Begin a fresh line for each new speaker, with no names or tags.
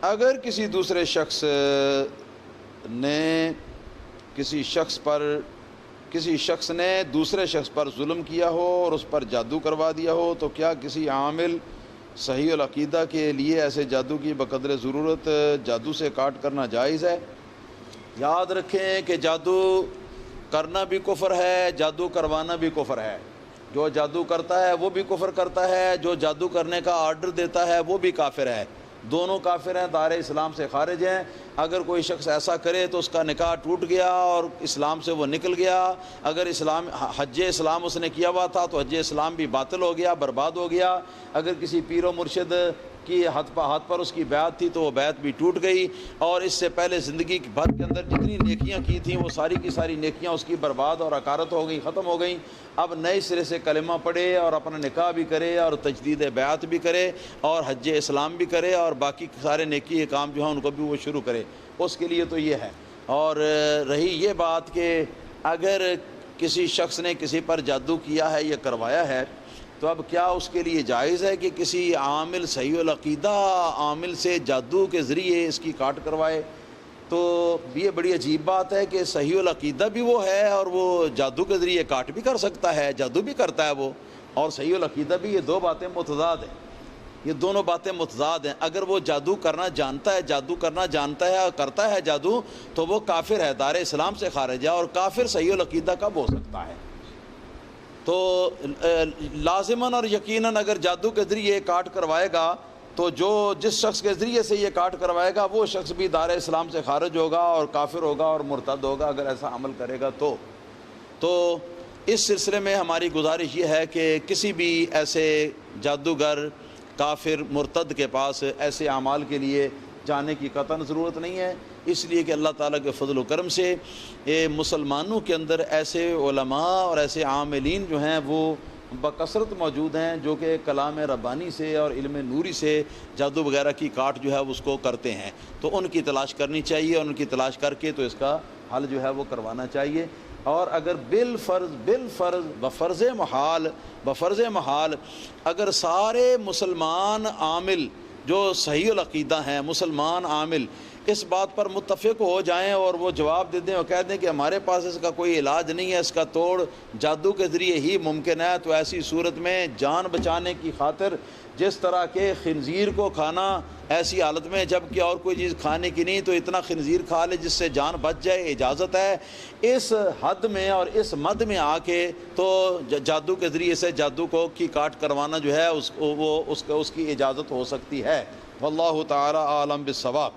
اگر کسی دوسرے شخص نے کسی شخص نے دوسرے شخص پر ظلم کیا ہو اور اس پر جادو کروا دیا ہو تو کیا کسی عامل صحیح العقیدہ کے لیے ایسے جادو کی بقدر ضرورت جادو سے کاٹ کرنا جائز ہے؟ یاد رکھیں کہ جادو کرنا بھی کفر ہے، جادو کروانا بھی کفر ہے۔ جو جادو کرتا ہے وہ بھی کفر کرتا ہے، جو جادو کرنے کا آرڈر دیتا ہے وہ بھی کافر ہے۔ دونوں کافر ہیں، دائرہ اسلام سے خارج ہیں۔ اگر کوئی شخص ایسا کرے تو اس کا نکاح ٹوٹ گیا اور اسلام سے وہ نکل گیا۔ اگر حج اسلام اس نے کیا ہوا تھا تو حج اسلام بھی باطل ہو گیا، برباد ہو گیا۔ اگر کسی پیر و مرشد کی ہاتھ پر اس کی بیعت تھی تو وہ بیعت بھی ٹوٹ گئی، اور اس سے پہلے زندگی بھر کے اندر جتنی نیکیاں کی تھیں وہ ساری کی ساری نیکیاں اس کی برباد اور عکارت ہو گئیں، ختم ہو گئیں۔ اب نئے سرے سے کلمہ پڑھے اور اپنا نکاح بھی کرے اور تجدید بیعت بھی کرے اور حج اسلام بھی کرے اور باقی سارے نیکی کے کام جو ہیں ان کو بھی وہ شروع کرے، اس کے لیے تو یہ ہے۔ اور رہی یہ بات کہ اگر کسی شخص نے کسی پر جادو کیا ہے یا کروایا ہے تو اب کیا اس کے لیے جائز ہے کہ کسی عامل صحیح العقیدہ عامل سے جادو کے ذریعے اس کی کاٹ کروائے؟ تو یہ بڑی عجیب بات ہے کہ صحیح العقیدہ بھی وہ ہے اور وہ جادو کے ذریعے کاٹ بھی کر سکتا ہے، جادو بھی کرتا ہے وہ، اور صحیح العقیدہ بھی۔ یہ دو باتیں متضاد ہیں، یہ دونوں باتیں متضاد ہیں۔ اگر وہ جادو کرنا جانتا ہے اور کرتا ہے جادو تو وہ کافر ہے، دار اسلام سے خارج ہے، اور کافر صحیح العقیدہ کب ہو سکتا ہے؟ تو لازماً اور یقیناً اگر جادو کے ذریعے کاٹ کروائے گا تو جس شخص کے ذریعے سے یہ کاٹ کروائے گا وہ شخص بھی دار اسلام سے خارج ہوگا اور کافر ہوگا اور مرتد ہوگا اگر ایسا عمل کرے گا تو اس سلسلے میں ہماری گزارش یہ ہے کہ کسی بھی ایسے جادوگر کافر مرتد کے پاس ایسے اعمال کے لیے جانے کی قطعاً ضرورت نہیں ہے، اس لیے کہ اللہ تعالیٰ کے فضل و کرم سے مسلمانوں کے اندر ایسے علماء اور ایسے عاملین جو ہیں وہ بکثرت موجود ہیں جو کہ کلام ربانی سے اور علم نوری سے جادو وغیرہ کی کاٹ جو ہے اس کو کرتے ہیں، تو ان کی تلاش کرنی چاہیے، اور ان کی تلاش کر کے تو اس کا حل جو ہے وہ کروانا چاہیے۔ اور اگر بفرض محال اگر سارے مسلمان عامل جو صحیح العقیدہ ہیں، مسلمان عامل اس بات پر متفق ہو جائیں اور وہ جواب دے دیں اور کہہ دیں کہ ہمارے پاس اس کا کوئی علاج نہیں ہے، اس کا توڑ جادو کے ذریعے ہی ممکن ہے، تو ایسی صورت میں جان بچانے کی خاطر جس طرح کے خنزیر کو کھانا ایسی حالت میں جب کہ اور کوئی چیز کھانے کی نہیں تو اتنا خنزیر کھا لے جس سے جان بچ جائے، اجازت ہے اس حد میں اور اس مد میں آ کے تو جادو کے ذریعے سے جادو کی کاٹ کروانا جو ہے اس کی اجازت ہو سکتی ہے۔ واللہ تعالی عالم بالصواب۔